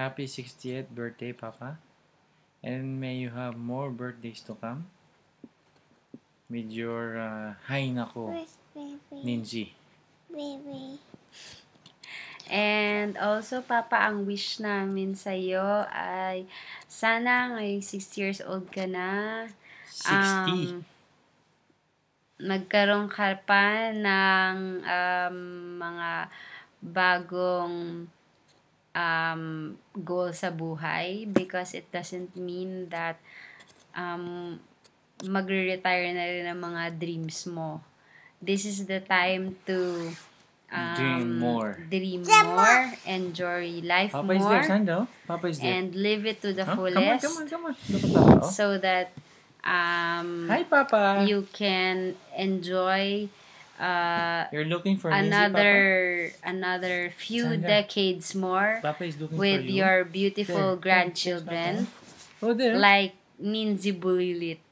Happy 60th birthday, Papa. And may you have more birthdays to come with your Hay Nako, Ninji. Baby. And also, Papa, ang wish namin sa'yo ay sana ngayong 6 years old ka na. 60. Magkaroon ka pa ng mga bagong goal sa buhay, because it doesn't mean that magre-retire na rin ang mga dreams mo. This is the time to Dream more. Enjoy life Papa is more, there, Sandra. Papa is there. and live it to the Huh? fullest. Come on. Look at Papa. Oh. So that Hi, Papa. you can enjoy You're looking for Ninji, another few Sandra. decades more Papa is looking with for you. your beautiful There. grandchildren, Oh, there. like Ninzi Bulilit.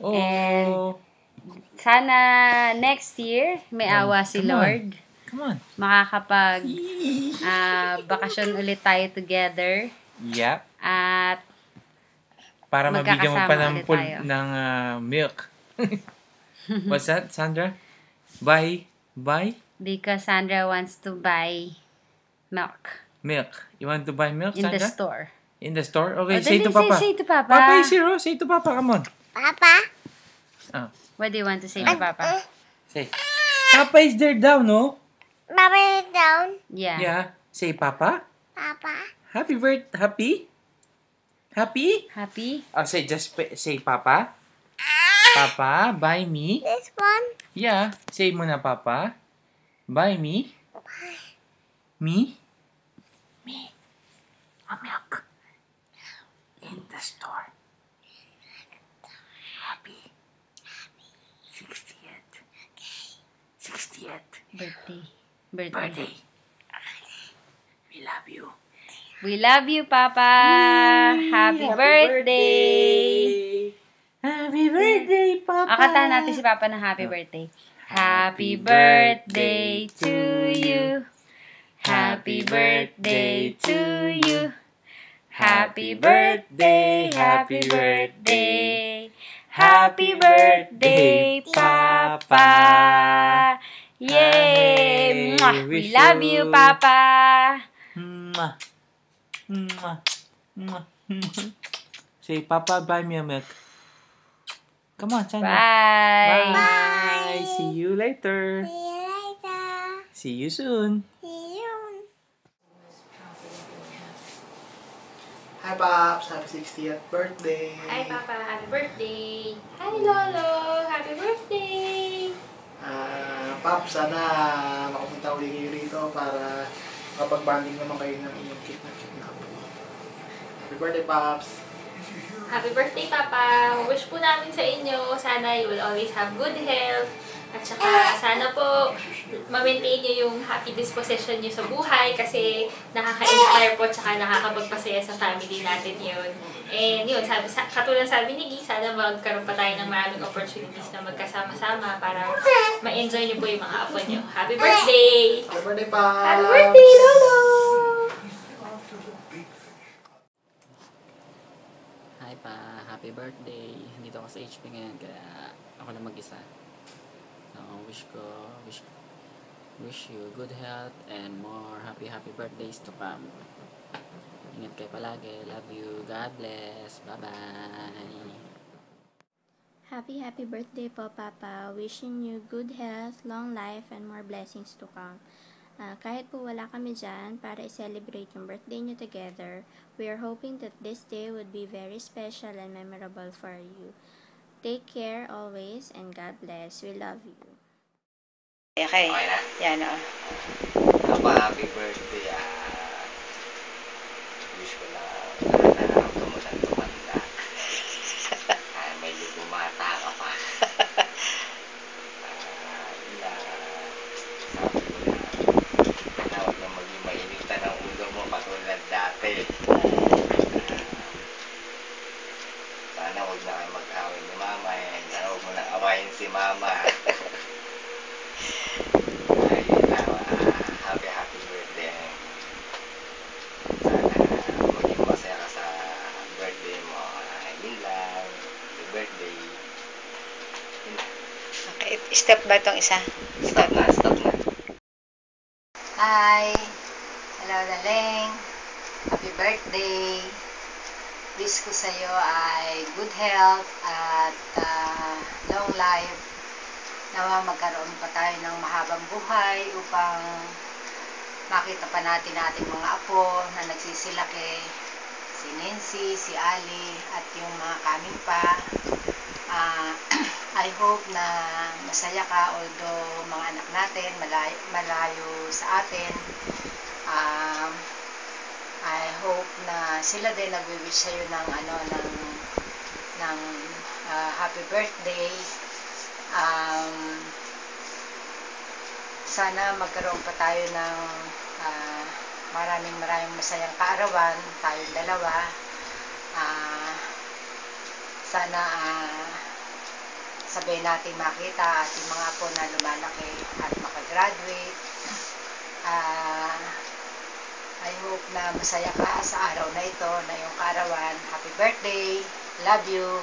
Oh. And sana next year may awa si come on. Lord. Come on. Makakapag bakasyon ulit tayo together. Yep. At Para mabigyan mo pa magkakasama ng, ulit tayo. milk. What's that, Sandra? Buy? because Sandra wants to buy milk Milk. You want to buy milk, in Sandra? the store. In the store? Okay, Oh, say dali, to Papa. say to Papa. Papa is here, oh. Say to Papa, come on. Papa. Oh, What do you want to say to Papa? say. Papa is there down, no? Papa is down. Yeah. Yeah. Say, Papa. Papa. Happy birthday. Happy? Happy? Happy? Oh, say, say, Papa. Papa, buy me. This one. Yeah. Say muna, Papa. Buy me. Me? Me. A milk. In the store. Happy. 60th. 60th. Birthday. We love you. We love you, Papa. Happy birthday. Happy birthday, Papa. Akatahan natin si Papa ng happy birthday. Happy birthday to you. Happy birthday to you. Happy birthday, happy birthday. Happy birthday, Papa. Yay! Mwah! We love you, Papa. Mwah. Mwah. Mwah. Say, Papa, buy me a milk. Come on, Sandra. Bye. Bye. See you later. See you later. See you soon. See you. Hi, Pops! Happy 60th birthday! Hi, Papa. Happy birthday. Hi, Lolo. Happy birthday. Pops, sana makapunta uli kayo rito para kapag-banding naman kayo ng inyong cute na po. Happy birthday, Pops! Happy birthday, Papa. Wish po namin sa inyo, sana you will always have good health. At saka, sana po, ma-maintain nyo yung happy disposition nyo sa buhay kasi nakaka-inspire po at saka nakakapagpasaya sa family natin yun. And yun, katulad sabi ni Guy, sana magkaroon pa tayo ng maraming opportunities na magkasama-sama para ma-enjoy nyo po yung mga apo nyo. Happy birthday! Happy birthday, Pops! Happy birthday, Lolo! Hi pa, happy birthday. Dito ako sa HP ngayon kaya ako na mag-isa. So, wish you good health and more happy birthdays to come. Ingat kayo palagi. Love you. God bless. Bye-bye. Happy birthday po, Papa. Wishing you good health, long life, and more blessings to come. Kahit po wala kami dyan para i-celebrate yung birthday nyo together, we are hoping that this day would be very special and memorable for you. Take care always, and God bless. We love you. Okay. Yan o. Happy birthday. Wish ko na ako mo ng tumanda. Medyo bumata ka pa. Sabi ko na huwag na maging mainitan ang ulo mo katulad dati. Sana huwag na kayo mag-away ni Mama. Sana huwag mo na awayin si Mama. Happy birthday. Yun lang. Happy birthday. Yun lang. Okay, stop ba itong isa? Stop na, stop na. Hi! Hello, Daleng! Happy birthday! Wish ko sa'yo ay good health at long life. Nawa magkaroon pa tayo ng mahabang buhay upang makita pa natin ating mga apo na nagsisilaki. Si Nancy, si Ali, at yung mga kaming pa. I hope na masaya ka, although mga anak natin malayo sa atin. I hope na sila din nagwi-wish sa'yo ng happy birthday. Sana magkaroon pa tayo ng maraming masayang kaarawan, tayong dalawa. Sana sabay natin makita ating mga apo na lumalaki at makagraduate. I hope na masaya ka sa araw na ito, na yung kaarawan. Happy birthday! Love you!